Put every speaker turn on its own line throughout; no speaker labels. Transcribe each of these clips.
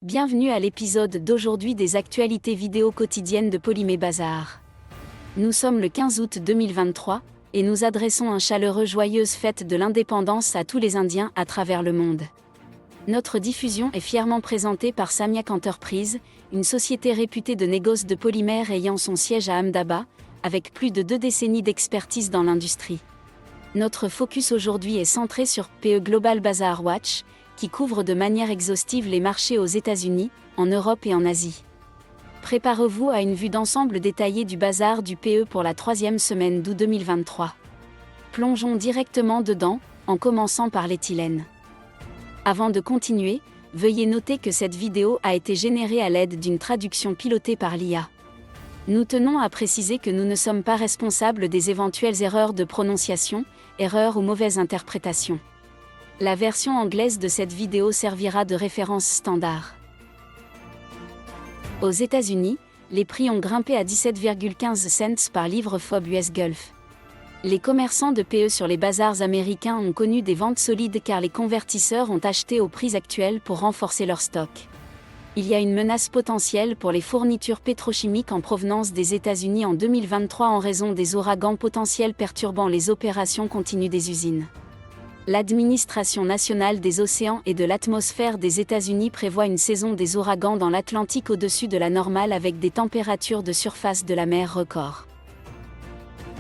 Bienvenue à l'épisode d'aujourd'hui des actualités vidéo quotidiennes de Polymé Bazar. Nous sommes le 15 août 2023 et nous adressons un chaleureux joyeuse fête de l'indépendance à tous les Indiens à travers le monde. Notre diffusion est fièrement présentée par Samyak Enterprises, une société réputée de négoce de polymères ayant son siège à Ahmedabad, avec plus de 2 décennies d'expertise dans l'industrie. Notre focus aujourd'hui est centré sur PE Global Bazar Watch, qui couvre de manière exhaustive les marchés aux États-Unis, en Europe et en Asie. Préparez-vous à une vue d'ensemble détaillée du bazar du PE pour la 3e semaine d'août 2023. Plongeons directement dedans, en commençant par l'éthylène. Avant de continuer, veuillez noter que cette vidéo a été générée à l'aide d'une traduction pilotée par l'IA. Nous tenons à préciser que nous ne sommes pas responsables des éventuelles erreurs de prononciation, erreurs ou mauvaises interprétations. La version anglaise de cette vidéo servira de référence standard. Aux États-Unis, les prix ont grimpé à 17,15 cents par livre FOB US Gulf. Les commerçants de PE sur les bazars américains ont connu des ventes solides car les convertisseurs ont acheté aux prix actuels pour renforcer leur stock. Il y a une menace potentielle pour les fournitures pétrochimiques en provenance des États-Unis en 2023 en raison des ouragans potentiels perturbant les opérations continues des usines. L'Administration nationale des océans et de l'atmosphère des États-Unis prévoit une saison des ouragans dans l'Atlantique au-dessus de la normale avec des températures de surface de la mer records.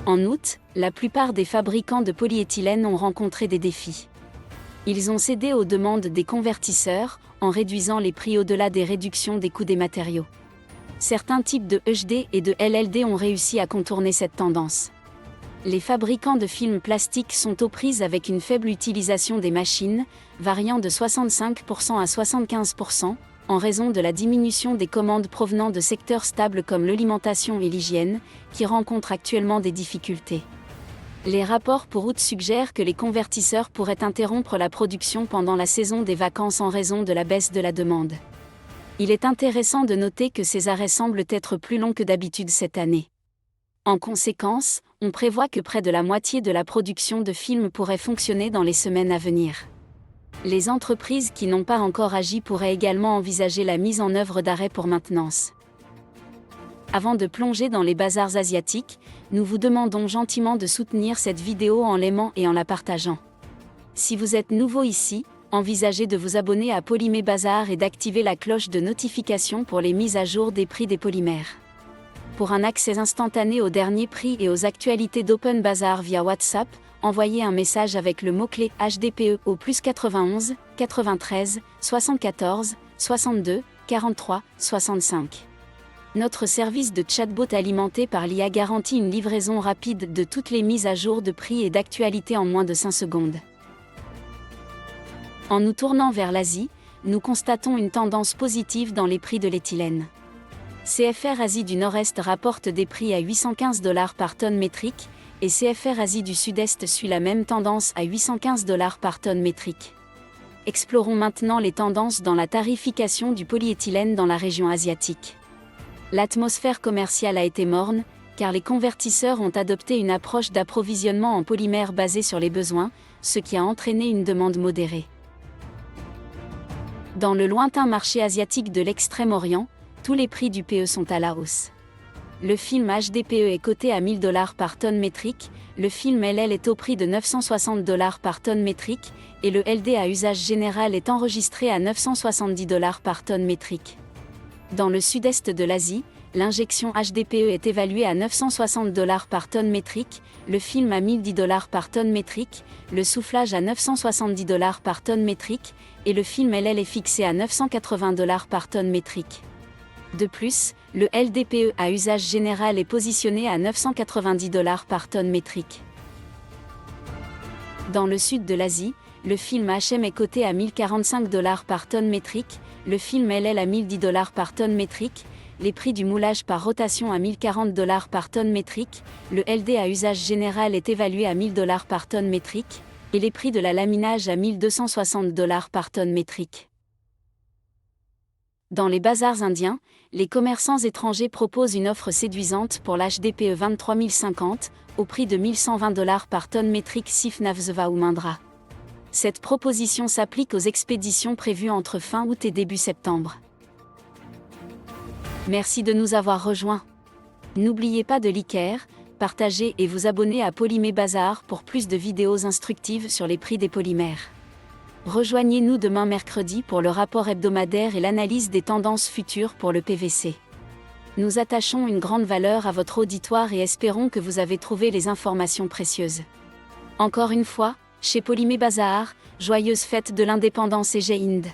En août, la plupart des fabricants de polyéthylène ont rencontré des défis. Ils ont cédé aux demandes des convertisseurs, en réduisant les prix au-delà des réductions des coûts des matériaux. Certains types de HD et de LLD ont réussi à contourner cette tendance. Les fabricants de films plastiques sont aux prises avec une faible utilisation des machines, variant de 65% à 75%, en raison de la diminution des commandes provenant de secteurs stables comme l'alimentation et l'hygiène, qui rencontrent actuellement des difficultés. Les rapports pour août suggèrent que les convertisseurs pourraient interrompre la production pendant la saison des vacances en raison de la baisse de la demande. Il est intéressant de noter que ces arrêts semblent être plus longs que d'habitude cette année. En conséquence, on prévoit que près de la moitié de la production de films pourrait fonctionner dans les semaines à venir. Les entreprises qui n'ont pas encore agi pourraient également envisager la mise en œuvre d'arrêts pour maintenance. Avant de plonger dans les bazars asiatiques, nous vous demandons gentiment de soutenir cette vidéo en l'aimant et en la partageant. Si vous êtes nouveau ici, envisagez de vous abonner à Polymé Bazar et d'activer la cloche de notification pour les mises à jour des prix des polymères. Pour un accès instantané aux derniers prix et aux actualités d'Open Bazar via WhatsApp, envoyez un message avec le mot-clé HDPE au +91 93 74 62 43 65. Notre service de chatbot alimenté par l'IA garantit une livraison rapide de toutes les mises à jour de prix et d'actualités en moins de 5 secondes. En nous tournant vers l'Asie, nous constatons une tendance positive dans les prix de l'éthylène. CFR Asie du Nord-Est rapporte des prix à $815 par tonne métrique, et CFR Asie du Sud-Est suit la même tendance à $815 par tonne métrique. Explorons maintenant les tendances dans la tarification du polyéthylène dans la région asiatique. L'atmosphère commerciale a été morne, car les convertisseurs ont adopté une approche d'approvisionnement en polymères basée sur les besoins, ce qui a entraîné une demande modérée. Dans le lointain marché asiatique de l'Extrême-Orient, tous les prix du PE sont à la hausse. Le film HDPE est coté à $1000 par tonne métrique, le film LL est au prix de $960 par tonne métrique, et le LD à usage général est enregistré à $970 par tonne métrique. Dans le sud-est de l'Asie, l'injection HDPE est évaluée à $960 par tonne métrique, le film à $1010 par tonne métrique, le soufflage à $970 par tonne métrique, et le film LL est fixé à $980 par tonne métrique. De plus, le LDPE à usage général est positionné à $990 par tonne métrique. Dans le sud de l'Asie, le film HM est coté à $1045 par tonne métrique, le film LL à $1010 par tonne métrique, les prix du moulage par rotation à $1040 par tonne métrique, le LD à usage général est évalué à $1000 par tonne métrique, et les prix de la laminage à $1260 par tonne métrique. Dans les bazars indiens, les commerçants étrangers proposent une offre séduisante pour l'HDPE 23050, au prix de $1120 par tonne métrique Sif Navzeva ou Mindra. Cette proposition s'applique aux expéditions prévues entre fin août et début septembre. Merci de nous avoir rejoints. N'oubliez pas de liker, partager et vous abonner à Polymé Bazar pour plus de vidéos instructives sur les prix des polymères. Rejoignez-nous demain mercredi pour le rapport hebdomadaire et l'analyse des tendances futures pour le PVC. Nous attachons une grande valeur à votre auditoire et espérons que vous avez trouvé les informations précieuses. Encore une fois, chez Polymé Bazar, joyeuse fête de l'indépendance et Jai Hind.